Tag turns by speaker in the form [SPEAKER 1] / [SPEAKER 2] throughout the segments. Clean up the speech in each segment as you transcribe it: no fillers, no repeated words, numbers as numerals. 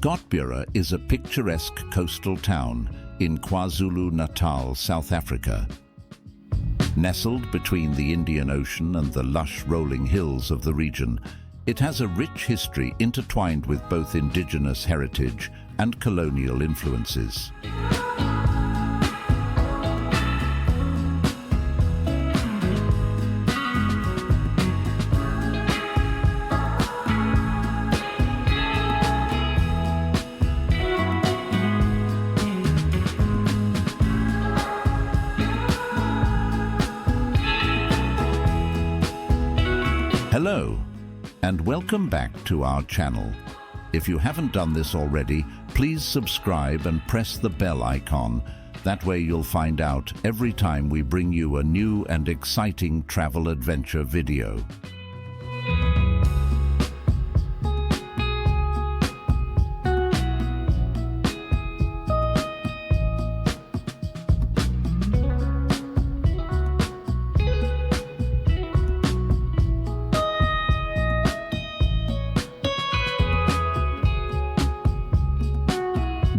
[SPEAKER 1] Scottburgh is a picturesque coastal town in KwaZulu Natal, South Africa. Nestled between the Indian Ocean and the lush rolling hills of the region, it has a rich history intertwined with both indigenous heritage and colonial influences. Hello, and welcome back to our channel. If you haven't done this already, please subscribe and press the bell icon. That way you'll find out every time we bring you a new and exciting travel adventure video.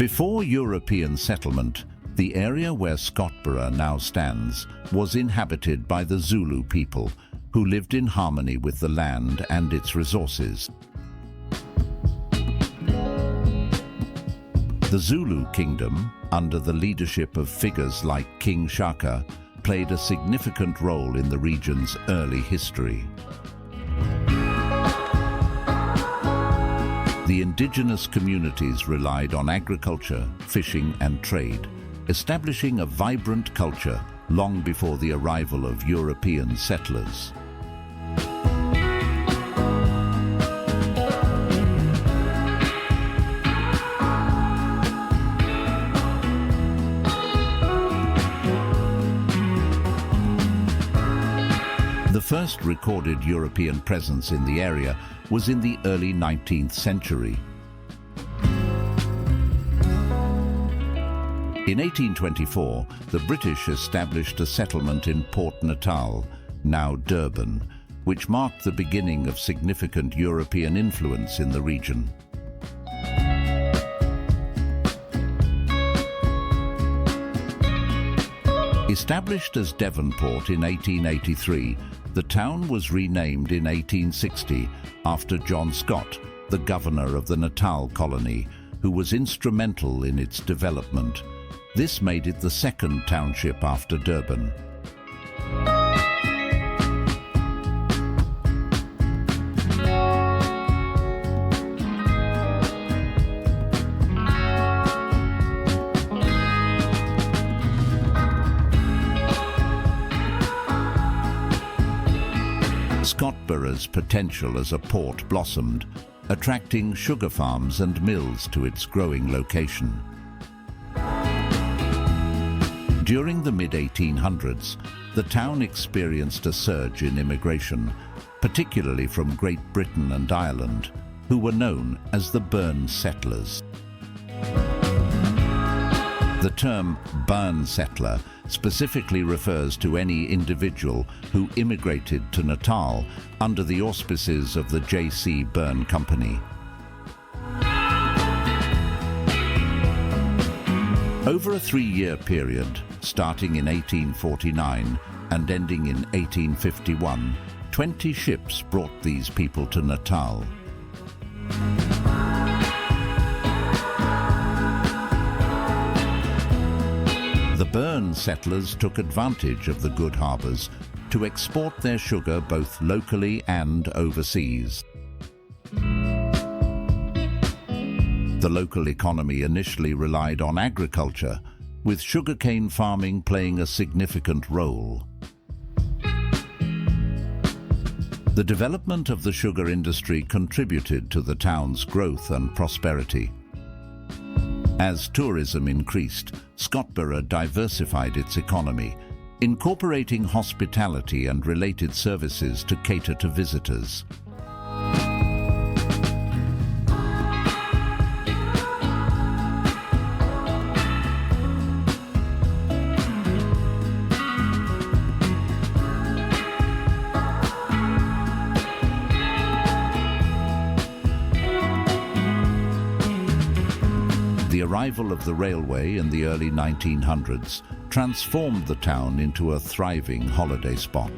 [SPEAKER 1] Before European settlement, the area where Scottburgh now stands was inhabited by the Zulu people, who lived in harmony with the land and its resources. The Zulu kingdom, under the leadership of figures like King Shaka, played a significant role in the region's early history. The indigenous communities relied on agriculture, fishing and trade, establishing a vibrant culture long before the arrival of European settlers. The first recorded European presence in the area was in the early 19th century. In 1824, the British established a settlement in Port Natal, now Durban, which marked the beginning of significant European influence in the region. Established as Devonport in 1883, the town was renamed in 1860 after John Scott, the governor of the Natal colony, who was instrumental in its development. This made it the second township after Durban. Scottburgh's potential as a port blossomed, attracting sugar farms and mills to its growing location. During the mid-1800s, the town experienced a surge in immigration, particularly from Great Britain and Ireland, who were known as the Burn settlers. The term Burn settler specifically refers to any individual who immigrated to Natal under the auspices of the J.C. Burn Company. Over a three-year period, starting in 1849 and ending in 1851, 20 ships brought these people to Natal. The Burn settlers took advantage of the good harbours to export their sugar both locally and overseas. The local economy initially relied on agriculture, with sugarcane farming playing a significant role. The development of the sugar industry contributed to the town's growth and prosperity. As tourism increased, Scottburgh diversified its economy, incorporating hospitality and related services to cater to visitors. arrival of the railway in the early 1900s transformed the town into a thriving holiday spot,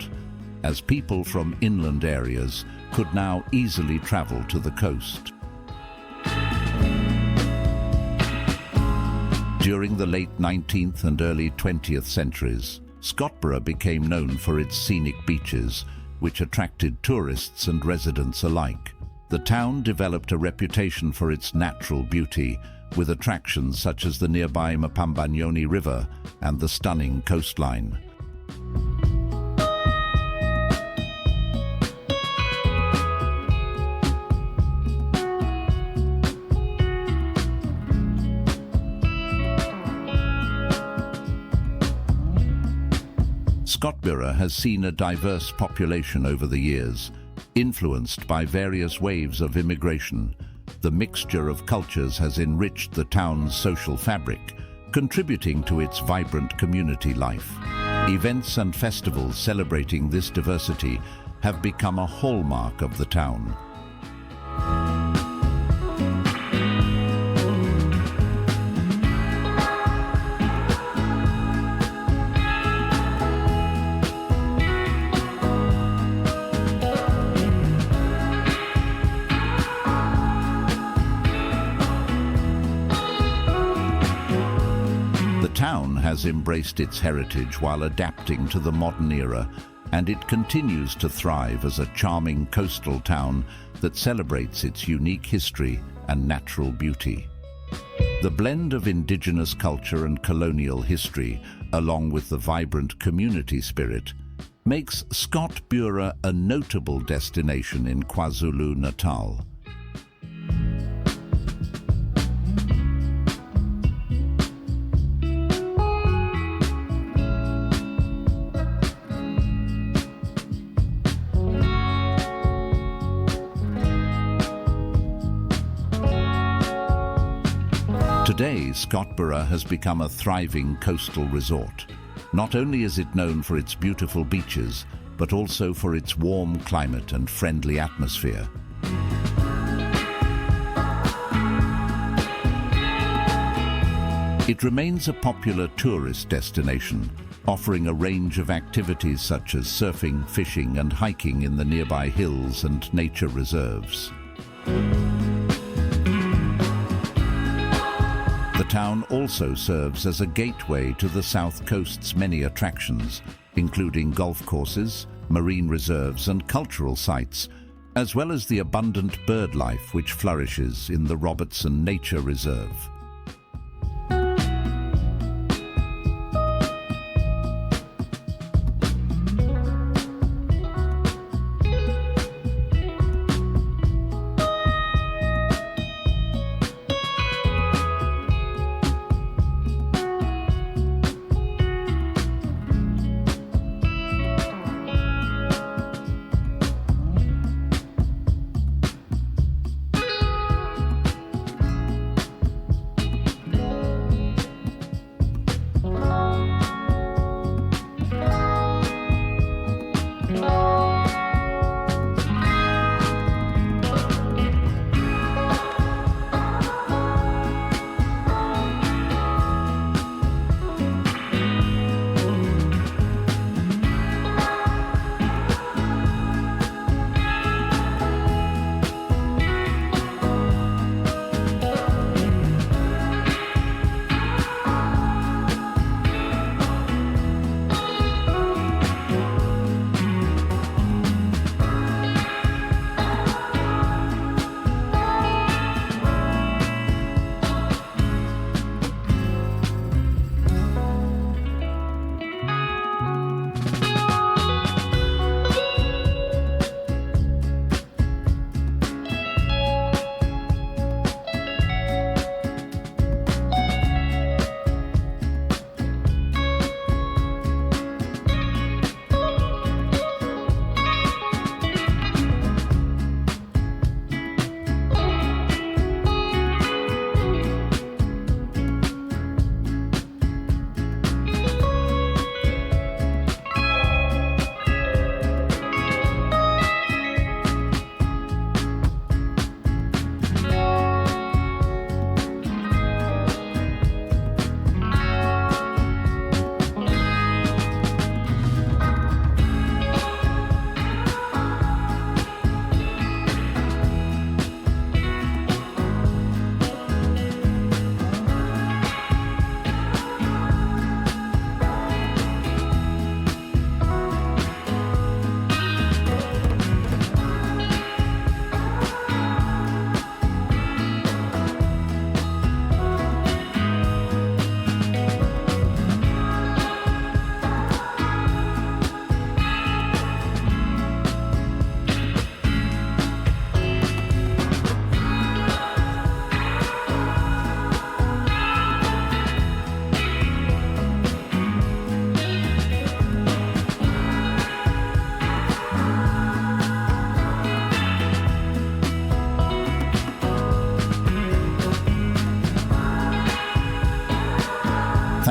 [SPEAKER 1] as people from inland areas could now easily travel to the coast. During the late 19th and early 20th centuries, Scottburgh became known for its scenic beaches, which attracted tourists and residents alike. The town developed a reputation for its natural beauty, with attractions such as the nearby Mapambanyoni River and the stunning coastline. Scottburgh has seen a diverse population over the years, influenced by various waves of immigration. The mixture of cultures has enriched the town's social fabric, contributing to its vibrant community life. Events and festivals celebrating this diversity have become a hallmark of the town. The town has embraced its heritage while adapting to the modern era, and it continues to thrive as a charming coastal town that celebrates its unique history and natural beauty. The blend of indigenous culture and colonial history, along with the vibrant community spirit, makes Scottburgh a notable destination in KwaZulu Natal. Today, Scottburgh has become a thriving coastal resort. Not only is it known for its beautiful beaches, but also for its warm climate and friendly atmosphere. It remains a popular tourist destination, offering a range of activities such as surfing, fishing, and hiking in the nearby hills and nature reserves. The town also serves as a gateway to the South Coast's many attractions, including golf courses, marine reserves and cultural sites, as well as the abundant bird life which flourishes in the Robertson Nature Reserve.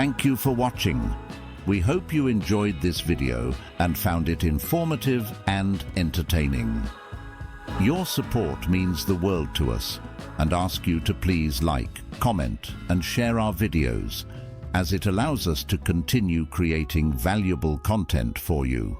[SPEAKER 1] Thank you for watching. We hope you enjoyed this video and found it informative and entertaining. Your support means the world to us, and ask you to please like, comment and share our videos, as it allows us to continue creating valuable content for you.